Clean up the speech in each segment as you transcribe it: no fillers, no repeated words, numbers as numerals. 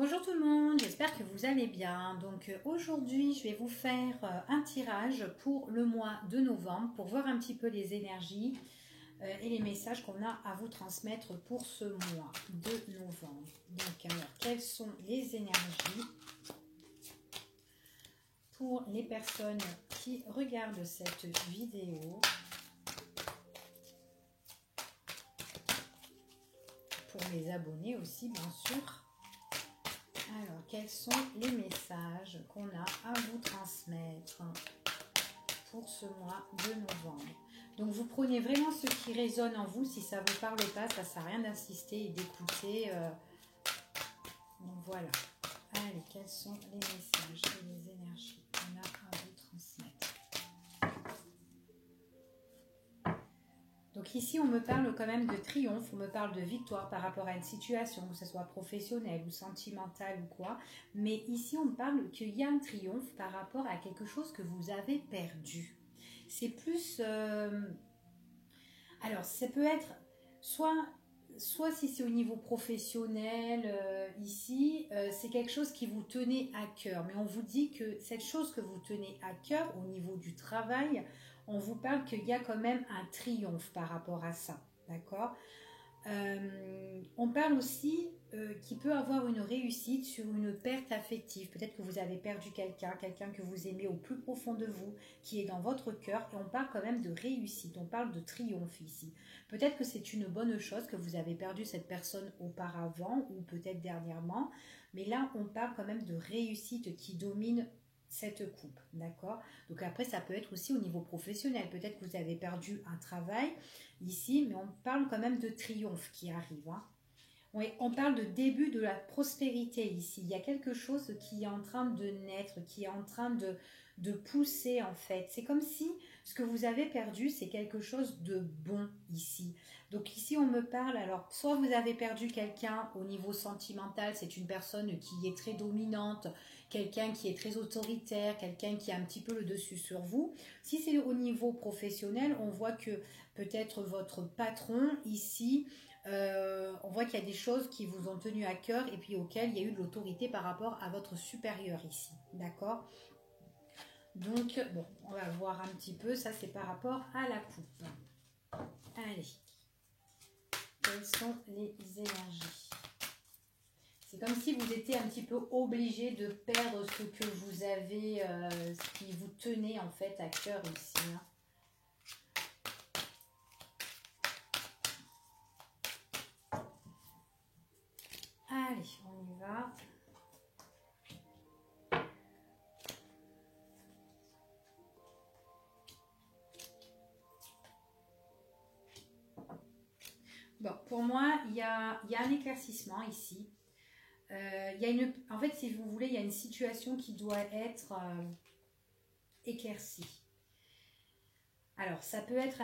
Bonjour tout le monde, j'espère que vous allez bien. Donc aujourd'hui, je vais vous faire un tirage pour le mois de novembre pour voir un petit peu les énergies et les messages qu'on a à vous transmettre pour ce mois de novembre. Donc alors, quelles sont les énergies pour les personnes qui regardent cette vidéo, pour les abonnés aussi bien sûr. Alors, quels sont les messages qu'on a à vous transmettre pour ce mois de novembre? Donc, vous prenez vraiment ce qui résonne en vous. Si ça ne vous parle pas, ça ne sert à rien d'insister et d'écouter. Donc, voilà. Allez, quels sont les messages et les énergies qu'on a à vous transmettre? Donc ici, on me parle quand même de triomphe, on me parle de victoire par rapport à une situation, que ce soit professionnelle ou sentimentale ou quoi. Mais ici, on me parle qu'il y a un triomphe par rapport à quelque chose que vous avez perdu. C'est plus... Alors, ça peut être soit si c'est au niveau professionnel, ici, c'est quelque chose qui vous tenait à cœur. Mais on vous dit que cette chose que vous tenez à cœur au niveau du travail, on vous parle qu'il y a quand même un triomphe par rapport à ça. D'accord? On parle aussi qu'il peut avoir une réussite sur une perte affective. Peut-être que vous avez perdu quelqu'un que vous aimez au plus profond de vous, qui est dans votre cœur, et on parle quand même de réussite, on parle de triomphe ici. Peut-être que c'est une bonne chose que vous avez perdu cette personne auparavant, ou peut-être dernièrement, mais là on parle quand même de réussite qui domine cette coupe, d'accord? Donc après ça peut être aussi au niveau professionnel, peut-être que vous avez perdu un travail, ici, mais on parle quand même de triomphe qui arrive. Hein. Oui, on parle de début de la prospérité ici. Il y a quelque chose qui est en train de naître, qui est en train de pousser en fait. C'est comme si ce que vous avez perdu, c'est quelque chose de bon ici. Donc ici, on me parle, alors soit vous avez perdu quelqu'un au niveau sentimental, c'est une personne qui est très dominante, quelqu'un qui est très autoritaire, quelqu'un qui a un petit peu le dessus sur vous. Si c'est au niveau professionnel, on voit que peut-être votre patron ici, on voit qu'il y a des choses qui vous ont tenu à cœur et puis auxquelles il y a eu de l'autorité par rapport à votre supérieur ici. D'accord? Donc, bon, on va voir un petit peu. Ça, c'est par rapport à la coupe. Allez. Quelles sont les énergies? C'est comme si vous étiez un petit peu obligé de perdre ce que vous avez, ce qui vous tenait en fait à cœur ici. Hein. Allez, on y va. Bon, pour moi, il y a un éclaircissement ici. En fait, si vous voulez, il y a une situation qui doit être éclaircie. Alors, ça peut être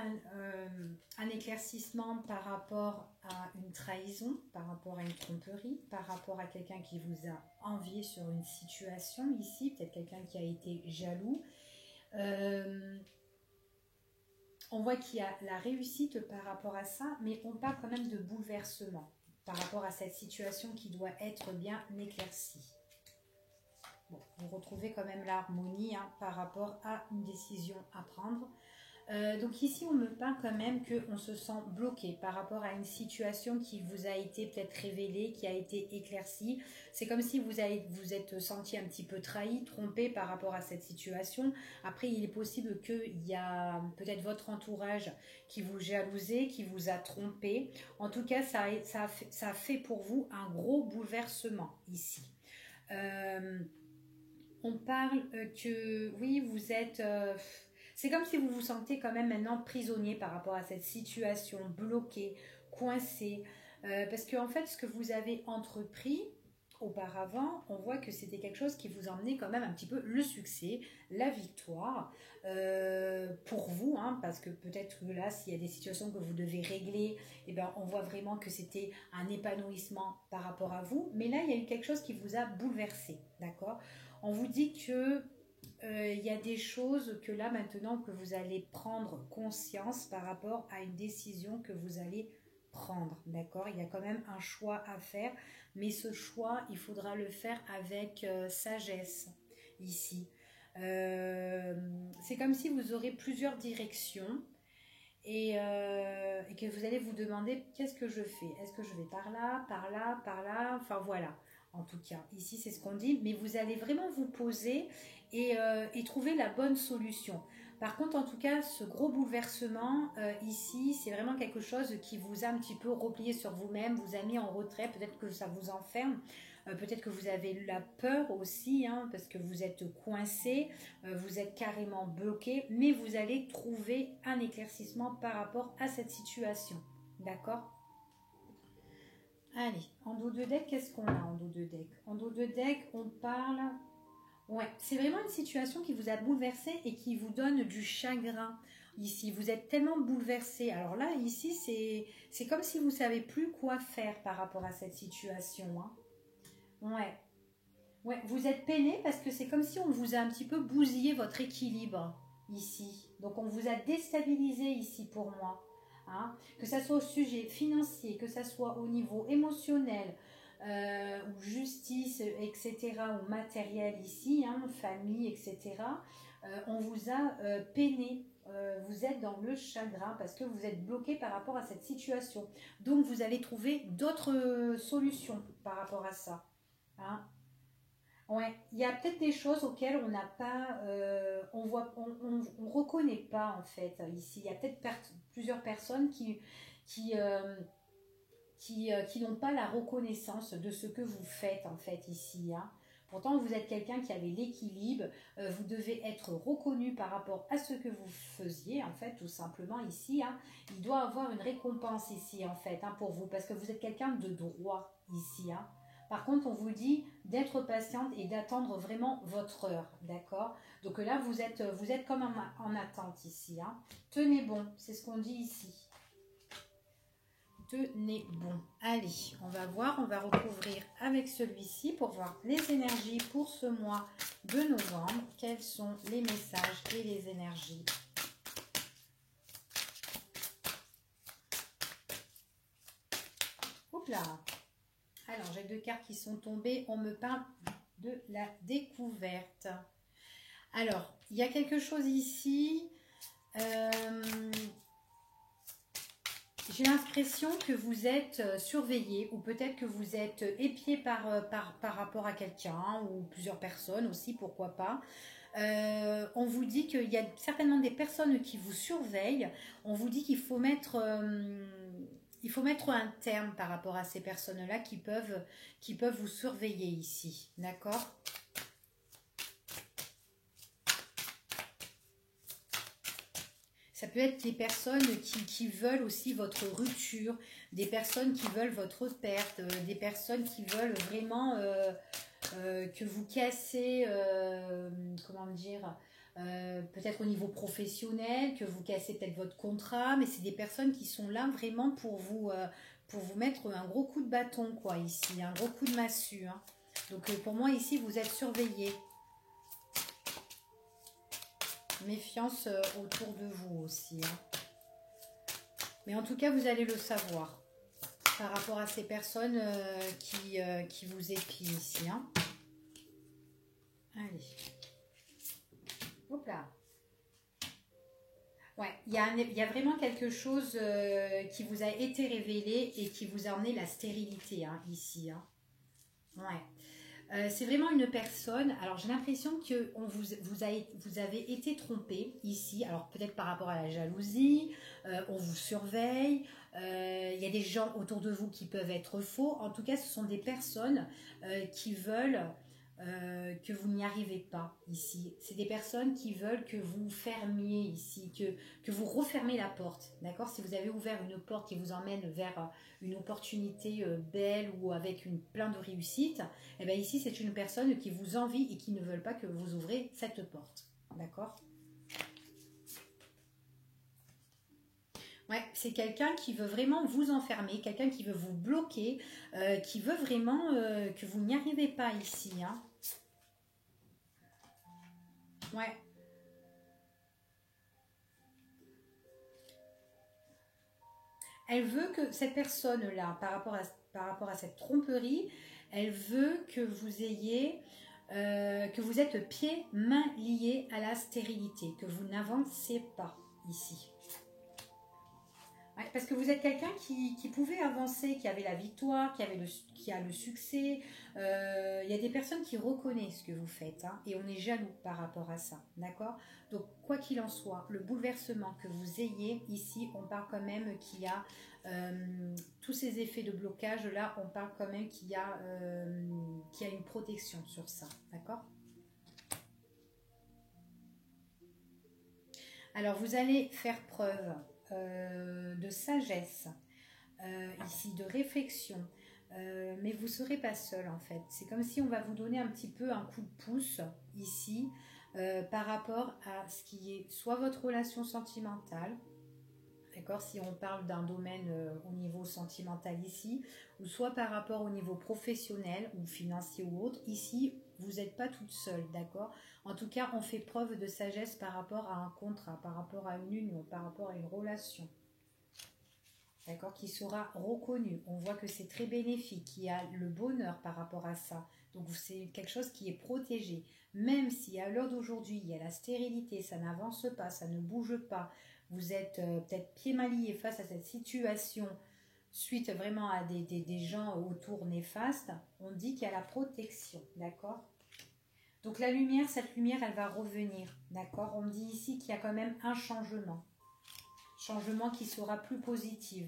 un éclaircissement par rapport à une trahison, par rapport à une tromperie, par rapport à quelqu'un qui vous a envié sur une situation ici, peut-être quelqu'un qui a été jaloux. On voit qu'il y a la réussite par rapport à ça, mais on parle quand même de bouleversement par rapport à cette situation qui doit être bien éclaircie. Bon, vous retrouvez quand même l'harmonie hein, par rapport à une décision à prendre. Donc ici, on me parle quand même qu'on se sent bloqué par rapport à une situation qui vous a été peut-être révélée, qui a été éclaircie. C'est comme si vous êtes senti un petit peu trahi, trompé par rapport à cette situation. Après, il est possible qu'il y a peut-être votre entourage qui vous jalousait, qui vous a trompé. En tout cas, ça a fait pour vous un gros bouleversement ici. On parle que, oui, vous êtes... c'est comme si vous vous sentez quand même maintenant prisonnier par rapport à cette situation, bloqué, coincé. Parce que en fait, ce que vous avez entrepris auparavant, on voit que c'était quelque chose qui vous emmenait quand même un petit peu le succès, la victoire pour vous, hein, parce que peut-être que là, s'il y a des situations que vous devez régler, eh ben, on voit vraiment que c'était un épanouissement par rapport à vous. Mais là, il y a eu quelque chose qui vous a bouleversé, d'accord? On vous dit que il y a des choses que là maintenant que vous allez prendre conscience par rapport à une décision que vous allez prendre, d'accord? Il y a quand même un choix à faire, mais ce choix, il faudra le faire avec sagesse, ici. C'est comme si vous aurez plusieurs directions et que vous allez vous demander qu'est-ce que je fais? Est-ce que je vais par là, par là, par là? Enfin voilà, en tout cas, ici c'est ce qu'on dit, mais vous allez vraiment vous poser et trouver la bonne solution. Par contre, en tout cas, ce gros bouleversement ici, c'est vraiment quelque chose qui vous a un petit peu replié sur vous-même, vous a mis en retrait, peut-être que ça vous enferme, peut-être que vous avez la peur aussi, hein, parce que vous êtes coincé, vous êtes carrément bloqué, mais vous allez trouver un éclaircissement par rapport à cette situation. D'accord? Allez, en dos de deck, qu'est-ce qu'on a en dos de deck? En dos de deck, on parle... Ouais, c'est vraiment une situation qui vous a bouleversé et qui vous donne du chagrin. Ici, vous êtes tellement bouleversé. Alors là, ici, c'est comme si vous savez plus quoi faire par rapport à cette situation, hein. Ouais, ouais, vous êtes peiné parce que c'est comme si on vous a un petit peu bousillé votre équilibre ici. Donc on vous a déstabilisé ici pour moi. Hein. Que ça soit au sujet financier, que ça soit au niveau émotionnel, ou justice, etc., ou matériel ici, hein, famille, etc. On vous a peiné. Vous êtes dans le chagrin parce que vous êtes bloqué par rapport à cette situation. Donc vous allez trouver d'autres solutions par rapport à ça. Hein. Ouais, il y a peut-être des choses auxquelles on n'a pas, on reconnaît pas en fait ici. Il y a peut-être plusieurs personnes qui, qui n'ont pas la reconnaissance de ce que vous faites en fait ici. Hein. Pourtant, vous êtes quelqu'un qui avait l'équilibre. Vous devez être reconnu par rapport à ce que vous faisiez en fait, tout simplement ici. Hein. Il doit avoir une récompense ici en fait hein, pour vous parce que vous êtes quelqu'un de droit ici. Hein. Par contre, on vous dit d'être patiente et d'attendre vraiment votre heure, d'accord? Donc là, vous êtes comme en attente ici. Hein. Tenez bon, c'est ce qu'on dit ici. Tenez bon. Allez, on va voir, on va recouvrir avec celui-ci pour voir les énergies pour ce mois de novembre. Quels sont les messages et les énergies? Hop là. Alors, j'ai deux cartes qui sont tombées. On me parle de la découverte. Alors, il y a quelque chose ici. J'ai l'impression que vous êtes surveillé ou peut-être que vous êtes épié par rapport à quelqu'un ou plusieurs personnes aussi, pourquoi pas. On vous dit qu'il y a certainement des personnes qui vous surveillent. On vous dit il faut mettre un terme par rapport à ces personnes-là qui peuvent vous surveiller ici. D'accord? Ça peut être des personnes qui veulent aussi votre rupture, des personnes qui veulent votre perte, des personnes qui veulent vraiment que vous cassez, comment dire, peut-être au niveau professionnel, que vous cassez peut-être votre contrat, mais c'est des personnes qui sont là vraiment pour vous mettre un gros coup de bâton, quoi, ici, un gros coup de massue. Hein. Donc pour moi, ici, vous êtes surveillés. Méfiance autour de vous aussi. Hein. Mais en tout cas, vous allez le savoir par rapport à ces personnes qui vous épient ici. Hein. Allez. Hop là. Ouais, il y a vraiment quelque chose qui vous a été révélé et qui vous a emmené la stérilité hein, ici. Hein. Ouais. C'est vraiment une personne, alors j'ai l'impression que vous avez été trompé ici, alors peut-être par rapport à la jalousie, on vous surveille, il y a des gens autour de vous qui peuvent être faux, en tout cas ce sont des personnes qui veulent que vous n'y arrivez pas ici, c'est des personnes qui veulent que vous fermiez ici, que vous refermez la porte, d'accord? Si vous avez ouvert une porte qui vous emmène vers une opportunité belle ou avec plein de réussite, et bien ici c'est une personne qui vous envie et qui ne veut pas que vous ouvrez cette porte. D'accord? Ouais, c'est quelqu'un qui veut vraiment vous enfermer, quelqu'un qui veut vous bloquer, qui veut vraiment que vous n'y arrivez pas ici. Hein. Ouais. Elle veut que cette personne-là, par rapport à cette tromperie, elle veut que vous ayez, que vous êtes pieds, mains liés à la stérilité, que vous n'avancez pas ici. Ouais, parce que vous êtes quelqu'un qui pouvait avancer, qui avait la victoire, qui a le succès. Il y a des personnes qui reconnaissent ce que vous faites, hein, et on est jaloux par rapport à ça, d'accord? Donc, quoi qu'il en soit, le bouleversement que vous ayez ici, on parle quand même qu'il y a tous ces effets de blocage là, on parle quand même qu'il y a une protection sur ça, d'accord? Alors, vous allez faire preuve de sagesse, ici, de réflexion, mais vous ne serez pas seul en fait. C'est comme si on va vous donner un petit peu un coup de pouce ici par rapport à ce qui est soit votre relation sentimentale, d'accord, si on parle d'un domaine au niveau sentimental ici, ou soit par rapport au niveau professionnel ou financier ou autre. Ici, vous n'êtes pas toute seule, d'accord? En tout cas, on fait preuve de sagesse par rapport à un contrat, par rapport à une union, par rapport à une relation, d'accord, qui sera reconnu. On voit que c'est très bénéfique, il y a le bonheur par rapport à ça. Donc c'est quelque chose qui est protégé. Même si à l'heure d'aujourd'hui, il y a la stérilité, ça n'avance pas, ça ne bouge pas, vous êtes peut-être pieds mal liés face à cette situation, suite vraiment à des gens autour néfastes, on dit qu'il y a la protection, d'accord? Donc la lumière, cette lumière, elle va revenir, d'accord? On dit ici qu'il y a quand même un changement. Changement qui sera plus positif.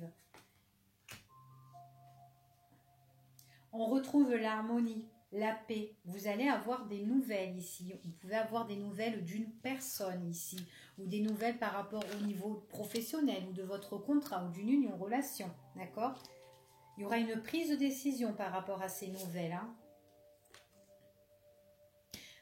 On retrouve l'harmonie, la paix. Vous allez avoir des nouvelles ici. Vous pouvez avoir des nouvelles d'une personne ici, ou des nouvelles par rapport au niveau professionnel, ou de votre contrat, ou d'une union, relation. D'accord? Il y aura une prise de décision par rapport à ces nouvelles. Hein.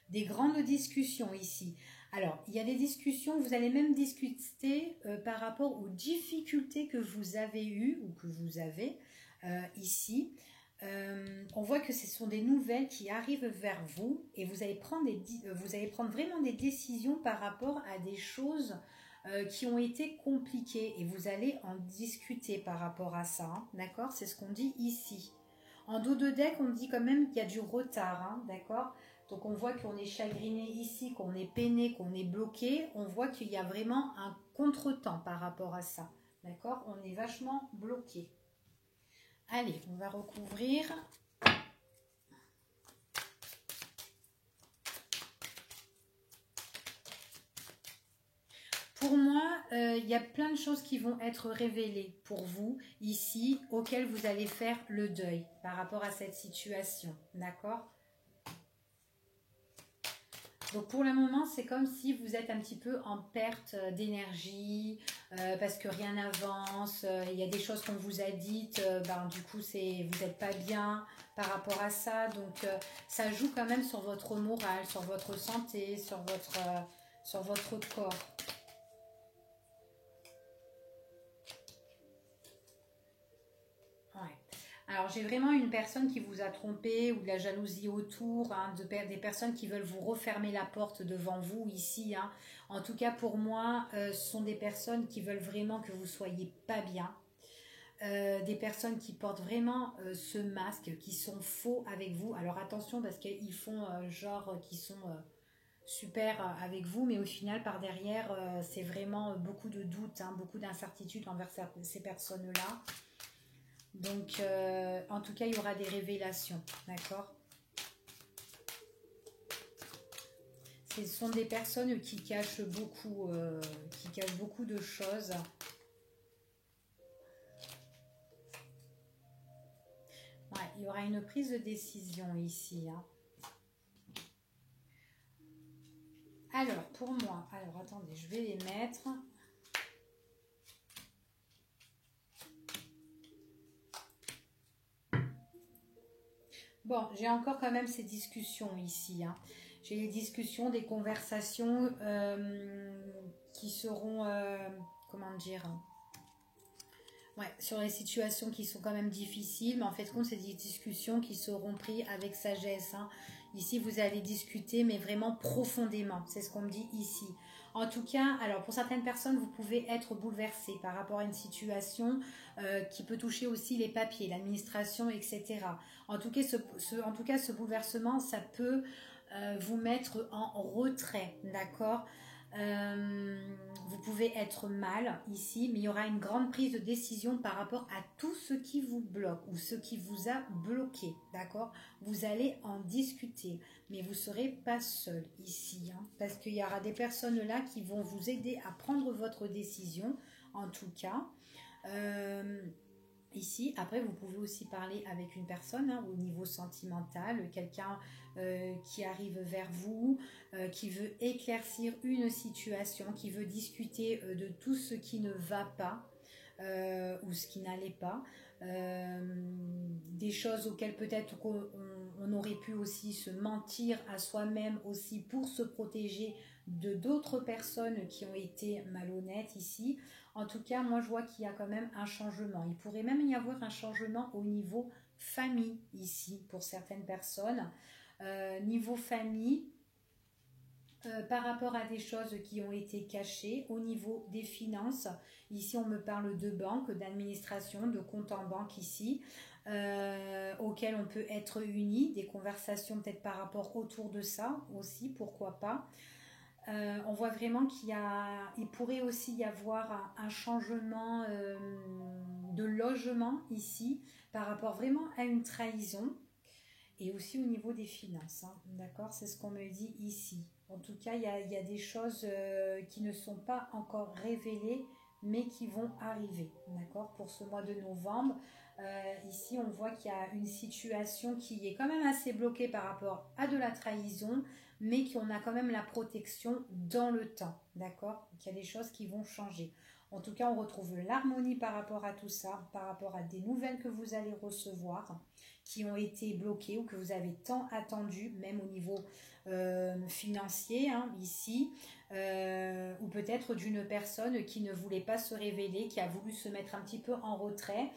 Des grandes discussions ici. Alors, il y a des discussions, vous allez même discuter par rapport aux difficultés que vous avez eues ou que vous avez ici. On voit que ce sont des nouvelles qui arrivent vers vous et vous allez prendre vraiment des décisions par rapport à des choses qui ont été compliquées et vous allez en discuter par rapport à ça, hein, d'accord? C'est ce qu'on dit ici. En dos de deck, on dit quand même qu'il y a du retard, hein, d'accord? Donc on voit qu'on est chagriné ici, qu'on est peiné, qu'on est bloqué. On voit qu'il y a vraiment un contretemps par rapport à ça, d'accord? On est vachement bloqué. Allez, on va recouvrir. Pour moi, il y a plein de choses qui vont être révélées pour vous ici, auxquelles vous allez faire le deuil par rapport à cette situation, d'accord? Donc pour le moment, c'est comme si vous êtes un petit peu en perte d'énergie, parce que rien n'avance, il y a des choses qu'on vous a dites, du coup vous n'êtes pas bien par rapport à ça, donc ça joue quand même sur votre morale, sur votre santé, sur votre corps. Ouais. Alors j'ai vraiment une personne qui vous a trompé ou de la jalousie autour, hein, des personnes qui veulent vous refermer la porte devant vous ici. Hein. En tout cas pour moi, ce sont des personnes qui veulent vraiment que vous soyez pas bien. Des personnes qui portent vraiment ce masque, qui sont faux avec vous. Alors attention parce qu'ils font genre qui sont super avec vous, mais au final par derrière c'est vraiment beaucoup de doutes, hein, beaucoup d'incertitudes envers ces personnes-là. Donc, en tout cas, il y aura des révélations, d'accord? Ce sont des personnes qui cachent beaucoup de choses. Ouais, il y aura une prise de décision ici. Hein. Alors, pour moi, alors attendez, je vais les mettre. Bon, j'ai encore quand même ces discussions ici. Hein. J'ai les discussions, des conversations qui seront, comment dire, ouais, sur les situations qui sont quand même difficiles, mais en fait, compte, c'est des discussions qui seront prises avec sagesse. Hein. Ici, vous allez discuter, mais vraiment profondément. C'est ce qu'on me dit ici. En tout cas, alors pour certaines personnes, vous pouvez être bouleversé par rapport à une situation qui peut toucher aussi les papiers, l'administration, etc. En tout cas, ce bouleversement, ça peut vous mettre en retrait, d'accord. Vous pouvez être mal ici, mais il y aura une grande prise de décision par rapport à tout ce qui vous bloque ou ce qui vous a bloqué, d'accord. Vous allez en discuter, mais vous ne serez pas seul ici, hein, parce qu'il y aura des personnes là qui vont vous aider à prendre votre décision, en tout cas. Euh, Ici, après, vous pouvez aussi parler avec une personne hein, au niveau sentimental, quelqu'un qui arrive vers vous, qui veut éclaircir une situation, qui veut discuter de tout ce qui ne va pas ou ce qui n'allait pas. Des choses auxquelles peut-être on aurait pu aussi se mentir à soi-même aussi pour se protéger de d'autres personnes qui ont été malhonnêtes ici. En tout cas, moi je vois qu'il y a quand même un changement. Il pourrait même y avoir un changement au niveau famille ici pour certaines personnes. Niveau famille, par rapport à des choses qui ont été cachées au niveau des finances. Ici, on me parle de banque, d'administration, de compte en banque ici, auxquels on peut être unis, des conversations peut-être par rapport autour de ça aussi, pourquoi pas. On voit vraiment il pourrait aussi y avoir un changement de logement ici par rapport vraiment à une trahison et aussi au niveau des finances, hein, d'accord, c'est ce qu'on me dit ici. En tout cas, il y a des choses qui ne sont pas encore révélées, mais qui vont arriver, d'accord, pour ce mois de novembre. Ici, on voit qu'il y a une situation qui est quand même assez bloquée par rapport à de la trahison, mais qu'on a quand même la protection dans le temps, d'accord. Donc, il y a des choses qui vont changer. En tout cas, on retrouve l'harmonie par rapport à tout ça, par rapport à des nouvelles que vous allez recevoir, qui ont été bloquées ou que vous avez tant attendu, même au niveau financier, hein, ici, ou peut-être d'une personne qui ne voulait pas se révéler, qui a voulu se mettre un petit peu en retrait.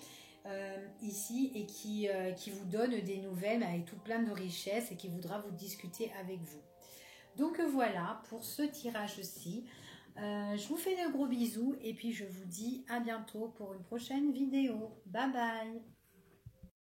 Ici et qui vous donne des nouvelles avec tout plein de richesses et qui voudra vous discuter avec vous. Donc voilà pour ce tirage-ci. Je vous fais de gros bisous et puis je vous dis à bientôt pour une prochaine vidéo. Bye bye.